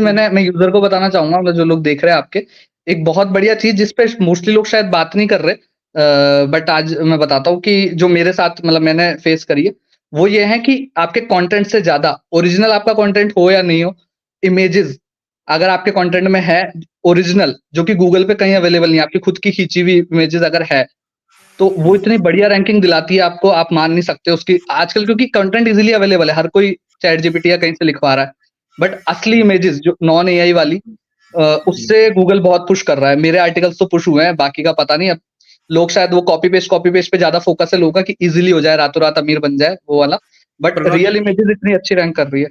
मैं यूजर को बताना चाहूंगा, मतलब जो लोग देख रहे हैं आपके, एक बहुत बढ़िया चीज जिसपे मोस्टली लोग शायद बात नहीं कर रहे, बट आज मैं बताता हूँ कि जो मेरे साथ मतलब मैंने फेस करी है, वो ये है कि आपके कंटेंट से ज्यादा ओरिजिनल आपका कंटेंट हो या नहीं हो, इमेजेस अगर आपके कंटेंट में है ओरिजिनल, जो कि गूगल पे कहीं अवेलेबल नहीं है, आपकी खुद की खींची हुई इमेजेस अगर है, तो वो इतनी बढ़िया रैंकिंग दिलाती है आपको, आप मान नहीं सकते उसकी आजकल, क्योंकि कंटेंट इजीली अवेलेबल है, हर कोई चैट जीपीटी या कहीं से लिखवा रहा है। बट असली इमेजेस जो नॉन एआई वाली, उससे गूगल बहुत पुश कर रहा है। मेरे आर्टिकल्स तो पुश हुए हैं, बाकी का पता नहीं। अब लोग शायद वो कॉपी पेस्ट पे ज्यादा फोकस है लोगों का, कि इजीली हो जाए, रातों रात अमीर बन जाए, वो वाला। But Pranav real ji, images इतनी अच्छी रैंक कर रही है।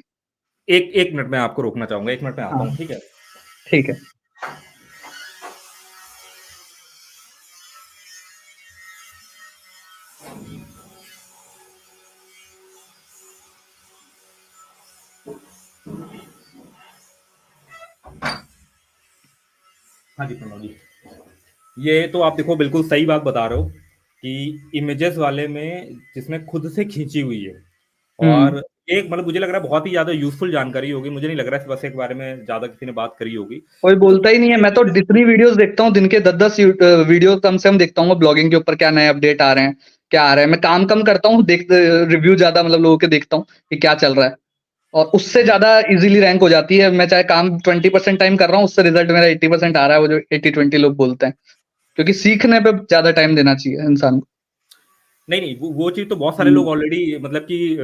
एक मिनट में आपको रोकना चाहूंगा, 1 मिनट में आता हाँ, हूँ, ठीक है? ठीक है। हाँ जी प्रणव जी, ये तो आप देखो बिल्कुल सही बात बता रहे हो कि इमेजेस वाले में जिसमें खुद से खींची हुई है, हम्म और एक मतलब मुझे लग रहा है बहुत ही ज्यादा यूजफुल जानकारी होगी, मुझे नहीं लग रहा है बस एक बारे में ज्यादा किसी ने बात करी होगी। कोई तो बोलता ही नहीं है। मैं तो जितनी वीडियोस देखता हूँ, दिन के 10-10 वीडियो कम से कम देखता हूँ ब्लॉगिंग के ऊपर, क्या नए अपडेट आ रहे हैं, क्या आ रहा है। मैं काम कम करता हूँ, देख रिव्यू ज्यादा मतलब लोगों के देखता हूँ कि क्या चल रहा है, और उससे ज्यादा इजीली रैंक हो जाती है। मैं चाहे काम 20% टाइम कर रहा हूँ, उससे रिजल्ट मेरा 80% आ रहा है, वो जो 80-20 लोग बोलते हैं, क्योंकि सीखने पे ज्यादा टाइम देना चाहिए इंसान को। नहीं नहीं, वो चीज तो बहुत सारे लोग हम्म, ऑलरेडी मतलब कि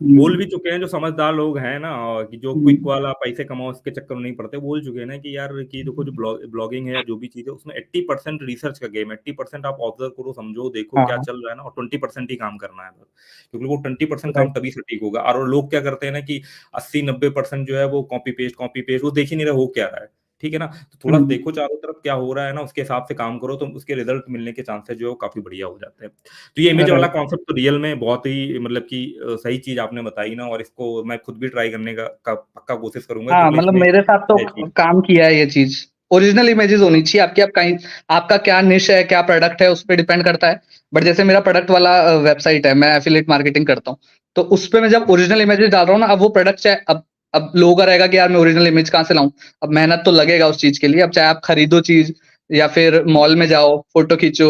बोल हम्म, भी चुके हैं, जो समझदार लोग हैं ना, और कि जो क्विक हम्म, वाला पैसे कमाओ उसके चक्कर में नहीं पड़ते, बोल चुके हैं ना कि यार कि देखो जो ब्लॉगिंग है या जो भी चीज है उसमें 80% रिसर्च का गेम है। 80% आप ऑब्जर्व करो, समझो, देखो क्या हाँ, चल रहा है ना, और 20% ही काम करना है बस। क्योंकि वो 20% काम राइट। तभी सटीक होगा। और लोग क्या करते हैं ना कि 80-90% जो है वो कॉपी पेस्ट, वो देख ही नहीं रहा हो क्या रहा है। ठीक है ना? तो थोड़ा हम्म, देखो चारों तरफ क्या हो रहा है ना, उसके हिसाब से काम करो, तो उसके रिजल्ट मिलने के चांसेस जो है वो काफी बढ़िया हो जाते हैं। तो ये इमेज वाला राइट। कॉन्सेप्ट तो रियल में बहुत ही मतलब कि सही चीज आपने बताई ना, और इसको मैं खुद भी ट्राई करने का पक्का कोशिश करूंगा, हाँ, क्योंकि मतलब इसमें मेरे साथ तो है चीज। काम किया है ये चीज। ओरिजिनल इमेजेस होनी चाहिए आपकी। आप कहीं, आपका क्या निश है, क्या प्रोडक्ट है, उस पर डिपेंड करता है। बट जैसे मेरा प्रोडक्ट वाला वेबसाइट है, मैं एफिलिएट मार्केटिंग करता हूँ, तो उस पे मैं जब ओरिजिनल इमेजेस डाल रहा हूँ ना, अब वो प्रोडक्ट चाहे अब लोगों का रहेगा कि यार मैं ओरिजिनल इमेज कहाँ से लाऊं। अब मेहनत तो लगेगा उस चीज के लिए। अब चाहे आप खरीदो चीज, या फिर मॉल में जाओ, फोटो खींचो,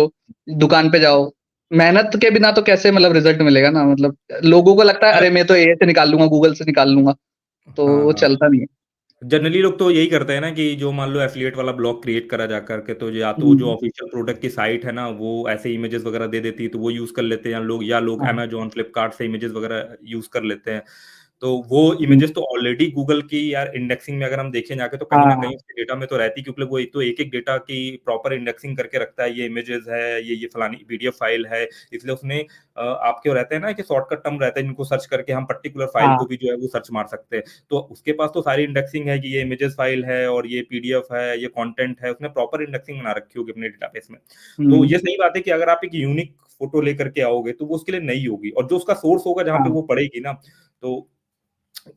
दुकान पे जाओ, मेहनत के बिना तो कैसे मतलब रिजल्ट मिलेगा ना। मतलब लोगों को लगता है अ, अरे मैं तो ए से निकाल लूंगा, गूगल से निकाल लूंगा, तो हाँ वो हाँ, चलता नहीं है। जनरली लोग तो यही करते हैं ना कि जो मान लो एफिलिएट वाला ब्लॉग क्रिएट करा जा करके, तो या तो जो हम्म, ऑफिशियल प्रोडक्ट की साइट है ना वो ऐसे इमेजेस वगैरह दे देती है, तो वो यूज कर लेते हैं, या लोग हाँ, अमेजोन फ्लिपकार्ट से इमेजेस वगैरह यूज कर लेते हैं। तो वो हम्म, इमेजेस तो ऑलरेडी गूगल की यार इंडेक्सिंग में अगर हम देखें जाके, तो कहीं ना हाँ, कहीं उसके डेटा में तो रहती, क्योंकि वो एक तो एक डेटा की प्रॉपर इंडेक्सिंग करके रखता है, ये इमेजेस है, ये फलानी पीडीएफ फाइल है। इसलिए उसने आपके रहते हैं ना कि शॉर्टकट टर्म रहते हैं जिनको सर्च करके हम पर्टिकुलर फाइल को हाँ, भी जो है वो सर्च मार सकते हैं। तो उसके पास तो सारी इंडेक्सिंग है कि ये इमेजेस फाइल है और ये पीडीएफ है, ये कंटेंट है, उसने प्रॉपर इंडेक्सिंग बना रखी होगी अपने डेटाबेस में। तो हम्म, ये सही बात है कि अगर आप एक यूनिक फोटो लेकर के आओगे तो वो उसके लिए नई होगी, और जो उसका सोर्स होगा जहाँ पे हाँ। वो पड़ेगी ना, तो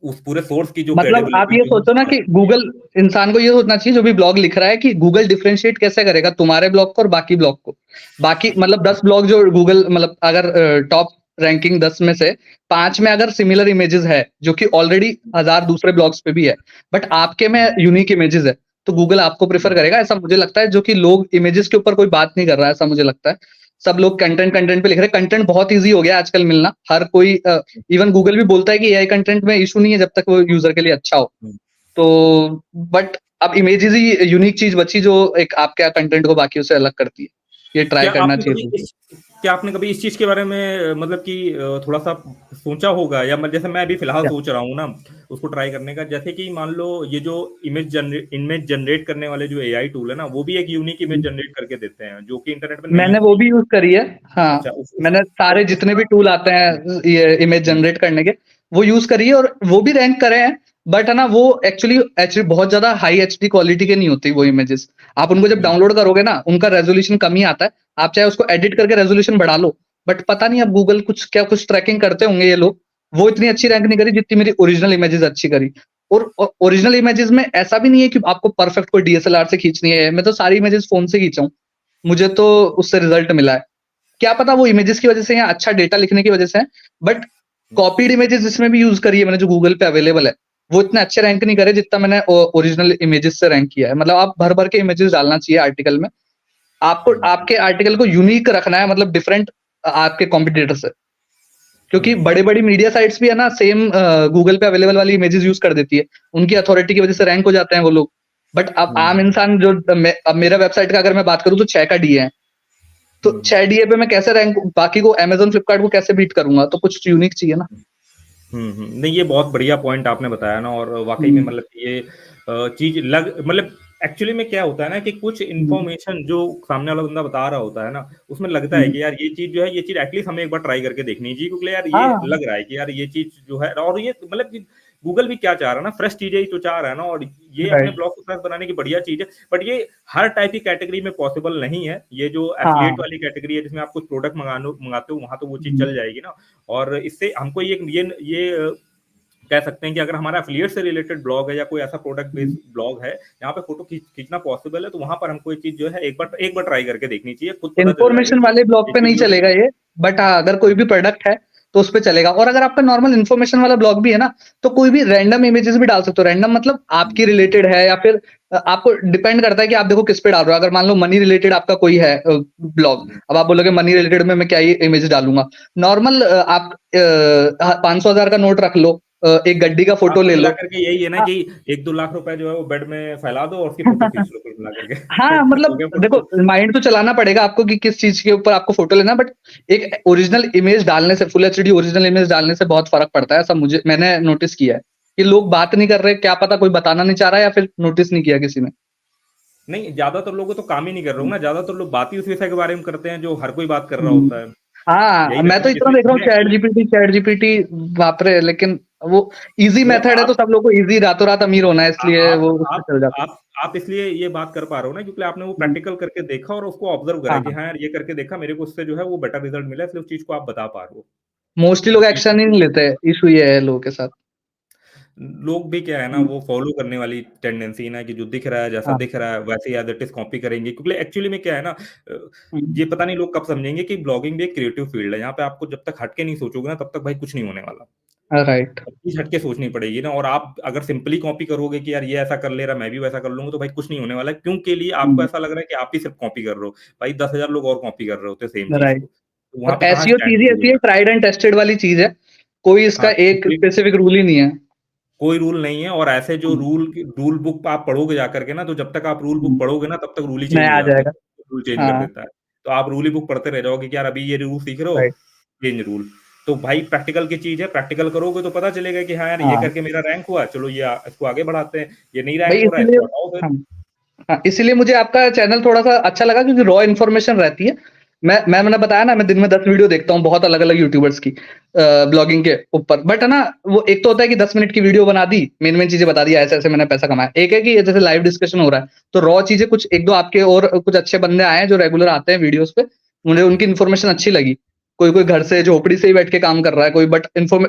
उस पूरे सोर्स की जो मतलब आप क्रेडिबिलिटी ये जो है सोचो ना बढ़ कि जाती है। गूगल, इंसान को ये सोचना चाहिए जो भी ब्लॉग लिख रहा है, कि गूगल डिफरेंशिएट कैसे करेगा तुम्हारे ब्लॉग को और बाकी ब्लॉग को। बाकी मतलब 10 ब्लॉग जो गूगल, मतलब अगर टॉप रैंकिंग 10 में से 5 में अगर सिमिलर इमेजेस है, जो कि ऑलरेडी 1000 दूसरे ब्लॉग्स पे भी है, बट आपके में यूनिक इमेजेस है, तो गूगल आपको प्रेफर करेगा, ऐसा मुझे लगता है। जो कि लोग इमेजेस के ऊपर कोई बात नहीं कर रहा है, ऐसा मुझे लगता है। सब लोग कंटेंट कंटेंट पे लिख रहे हैं। कंटेंट बहुत इजी हो गया आजकल मिलना, हर कोई, इवन गूगल भी बोलता है कि एआई कंटेंट में इशू नहीं है, जब तक वो यूजर के लिए अच्छा हो। तो बट अब इमेजेस ही यूनिक चीज बची, जो एक आपके कंटेंट को बाकियों से अलग करती है। ये ट्राई क्या करना आपने चाहिए। क्या आपने कभी इस चीज के बारे में मतलब कि थोड़ा सा सोचा होगा, या मैं जैसे मैं अभी फिलहाल क्या? सोच रहा हूँ ना उसको ट्राई करने का, जैसे कि मान लो ये जो इमेज जनरेट करने वाले जो एआई टूल है ना, वो भी एक यूनिक इमेज जनरेट करके देते हैं जो कि इंटरनेट में नहीं मैंने वो होती। भी यूज करी है। हाँ, अच्छा, मैंने सारे जितने भी टूल आते हैं ये इमेज जनरेट करने के, वो यूज करी है, और वो भी रैंक करे हैं। बट है ना, वो एक्चुअली बहुत ज्यादा हाई एचडी क्वालिटी के नहीं होती वो इमेजेस। आप उनको जब डाउनलोड करोगे ना, उनका रेजोल्यूशन कम ही आता है। आप चाहे उसको एडिट करके रेजोल्यूशन बढ़ा लो, बट पता नहीं अब गूगल कुछ ट्रैकिंग करते होंगे ये लोग, वो इतनी अच्छी रैंक नहीं करी जितनी मेरी ओरिजिनल इमेजेस अच्छी करी। और ओरिजिनल इमेजेस में ऐसा भी नहीं है कि आपको परफेक्ट कोई डीएसएलआर से खींचनी है। मैं तो सारी इमेजेस फोन से खींचा हूँ, मुझे तो उससे रिजल्ट मिला है। क्या पता वो इमेजेस की वजह से या अच्छा डेटा लिखने की वजह से है, बट कॉपीड इमेजेस जिसमें भी यूज करी है मैंने, जो गूगल पे अवेलेबल है, वो इतने अच्छे रैंक नहीं करे जितना मैंने ओरिजिनल इमेजेस से रैंक किया है। मतलब आप भर-भर के इमेजेस डालना चाहिए आर्टिकल में। आपको आपके आर्टिकल को यूनिक रखना है, मतलब डिफरेंट आपके कॉम्पिटिटर से। क्योंकि बड़ी-बड़ी मीडिया साइट्स भी है ना, सेम गूगल पे अवेलेबल वाली इमेजेस यूज़ कर देती है। उनकी अथॉरिटी की वजह से रैंक हो जाते हैं वो लोग। बट अब आम इंसान जो अब मेरा वेबसाइट का अगर मैं बात करूँ तो 6 का डीए है। तो 6 डीए पे मैं कैसे रैंक बाकी को अमेज़न, फ्लिपकार्ट को कैसे बीट करूँगा? तो कुछ यूनिक चाहिए ना। नहीं, ये बहुत बढ़िया पॉइंट आपने बताया ना, और वाक़ई में मतलब ये चीज़ मतलब एक्चुअली में क्या होता है ना कि कुछ इन्फॉर्मेशन जो सामने वाला बंदा बता रहा होता है ना, उसमें लगता है कि यार ये चीज़ जो है, ये चीज़ एटलीस्ट हमें एक बार ट्राई करके देखनी चाहिए, क्योंकि यार ये हाँ, लग रहा है कि यार ये चीज़ जो है, और ये मतलब कि गूगल भी क्या चाह रहा है ना, फ्रेश चीज़ें ही तो चाह रहा है ना, और ये अपने राइट। ब्लॉग को फ्रेश बनाने की बढ़िया चीज़ है। बट ये हर टाइप की कैटेगरी में पॉसिबल नहीं है। ये जो एफिलिएट हाँ। वाली कैटेगरी है, जिसमें आप कुछ प्रोडक्ट मँगाते हो, वहाँ तो वो चीज़ हुँ, चल जाएगी ना। और इससे हमको ये कह सकते हैं कि अगर हमारा एफिलिएट से रिलेटेड ब्लॉग है, या कोई ऐसा प्रोडक्ट हुँ। बेस्ड ब्लॉग है, जहाँ पे फ़ोटो खींचना पॉसिबल है, तो वहाँ पर हमको ये चीज़ जो है एक बार ट्राई करके देखनी चाहिए। खुद पता चल जाएगा इन्फॉर्मेशन कि वाले ब्लॉग ये पे नहीं चीज़ जो है। चलेगा ये, बट हाँ, अगर कोई भी प्रोडक्ट है, तो उसपे चलेगा। और अगर आपका नॉर्मल इन्फॉर्मेशन वाला ब्लॉग भी है ना, तो कोई भी रैंडम इमेजेस भी डाल सकते हो। रैंडम मतलब आपकी रिलेटेड है, या फिर आपको डिपेंड करता है कि आप देखो किस पे डाल रहे हो। अगर मान लो मनी रिलेटेड आपका कोई है ब्लॉग, अब आप बोलोगे मनी रिलेटेड में मैं क्या ही इमेज डालूँगा। नॉर्मल आप 500,000 का नोट रख लो, एक गड्डी का हाँ, फोटो कुल ले लो। मिलाकर के यही है ना हाँ। कि 1-2 लाख रुपए जो है वो बेड में फैला दो और उसकी फ़ोटो खींच लो कुल मिलाकर के। हाँ, हो मतलब गया देखो, फ़ोटो। माइंड तो चलाना पड़ेगा आपको कि किस चीज़ के ऊपर आपको फ़ोटो लेना है, बट एक ओरिजिनल इमेज डालने से, फुल एचडी ओरिजिनल इमेज डालने से बहुत फ़र्क पड़ता है, ऐसा मैंने नोटिस किया है, कि लोग बात नहीं कर रहे, क्या पता कोई बताना नहीं चाह रहा है, या फिर नोटिस नहीं किया किसी ने। नहीं, ज़्यादातर लोग तो काम ही नहीं कर रहे होंगे ना, ज़्यादातर लोग बात ही उस विषय के बारे में करते हैं जो हर कोई बात कर रहा हुँ। होता है। हाँ, यही मैं रहता तो है, इतना इसलिए देख रहा हूँ, इसलिए एक्चुअली चैट जीपीटी बाप रे! लेकिन वो ईज़ी वो मेथड है, तो सब लोगों को ईज़ी रातों-रात अमीर होना है, आ इसलिए आप वो उस पे आप चल जाते हैं। आप इसलिए ये बात कर पा रहे हो ना, क्योंकि आपने वो हुँ, प्रैक्टिकल करके देखा और उसको ऑब्ज़र्व करा है कि हाँ, हाँ यार, ये करके देखा, मेरे को उससे जो है वो बेटर रिज़ल्ट मिला, इसलिए उस चीज़ को आप बता पा रहे हो। मोस्टली वो लोग चीज़ एक्शन ही नहीं लेते, इश्यू ये है लोगों के साथ। लोग भी क्या है ना, हुँ, वो फ़ॉलो करने वाली टेंडेंसी ना, कि जो दिख रहा है, जैसा हाँ, दिख रहा है, वैसे ही एज़ इट इज़ कॉपी करेंगे। क्योंकि एक्चुअली में क्या है ना, हुँ, ये पता नहीं लोग कब समझेंगे कि ब्लॉगिंग भी एक क्रिएटिव फ़ील्ड है। यहाँ पे आपको जब तक हट के नहीं सोचोगे ना, तब तक भाई कुछ नहीं होने वाला। राइट। सब चीज़ हट के सोचनी पड़ेगी ना, और आप अगर सिंपली कॉपी करोगे कि यार ये ऐसा कर ले रहा है, मैं भी वैसा कर लूँगा, तो भाई कुछ नहीं होने वाला है। क्योंकि लिए आपको हुँ, ऐसा लग रहा है कि आप ही सिर्फ़ कॉपी कर रहे हो। भाई 10,000 लोग और कॉपी कर रहे होते हैं सेम चीज़ राइट। को। तो वहाँ और पे कहाँ एसईओ स्टैंड चीज़ ही ऐसी है, करोगे? ट्राइड एंड टेस्टेड वाली चीज़ है। कोई इसका हाँ, एक कोई स्पेसिफिक रूल ही नहीं है। कोई रूल नहीं है, और ऐसे जो हुँ, रूल बुक आप पढ़ोगे जाकर के ना, तो जब तक आप रूल बुक हुँ, पढ़ोगे ना, तब तक रूल ही चेंज हो नया आ जाते हैं। जाएगा। रूल चेंज कर हाँ, देता है। तो आप रूल ही बुक पढ़ते रह जाओगे कि यार अभी ये रूल सीख रहे हो, राइट। Change rule. तो भाई प्रैक्टिकल की चीज़ है, प्रैक्टिकल करोगे तो पता चलेगा कि हाँ यार, ये हाँ, करके मेरा रैंक हुआ, चलो ये इसको आगे बढ़ाते हैं। ये नहीं भाई रैंक हो रहा है, इसीलिए इसको हटाओ फिर। हाँ, हाँ, इसीलिए मुझे आपका चैनल थोड़ा-सा अच्छा लगा, क्योंकि रॉ इन्फॉर्मेशन रहती है। मैंने बताया ना, मैं दिन में 10 वीडियो देखता हूँ, बहुत अलग-अलग यूट्यूबर्स की ब्लॉगिंग के ऊपर। बट है ना, वो एक तो होता है कि 10 मिनट की वीडियो बना दी, मेन-मेन चीज़ें बता दी, ऐसे-ऐसे मैंने पैसा कमाया। एक है कि जैसे लाइव डिस्कशन हो रहा है, तो रॉ चीज़ें कुछ 1-2 आपके और कुछ अच्छे बंदे आए हैं जो रेगुलर आते हैं वीडियोज़ पे, मुझे उनकी इन्फॉर्मेशन अच्छी लगी। कोई-कोई घर से झोपड़ी से ही बैठ के काम कर रहा है, कोई बट वो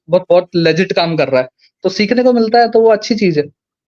बहुत बहुत लेजिट काम कर रहा है। तो सीखने को मिलता है, तो वो अच्छी चीज़ है।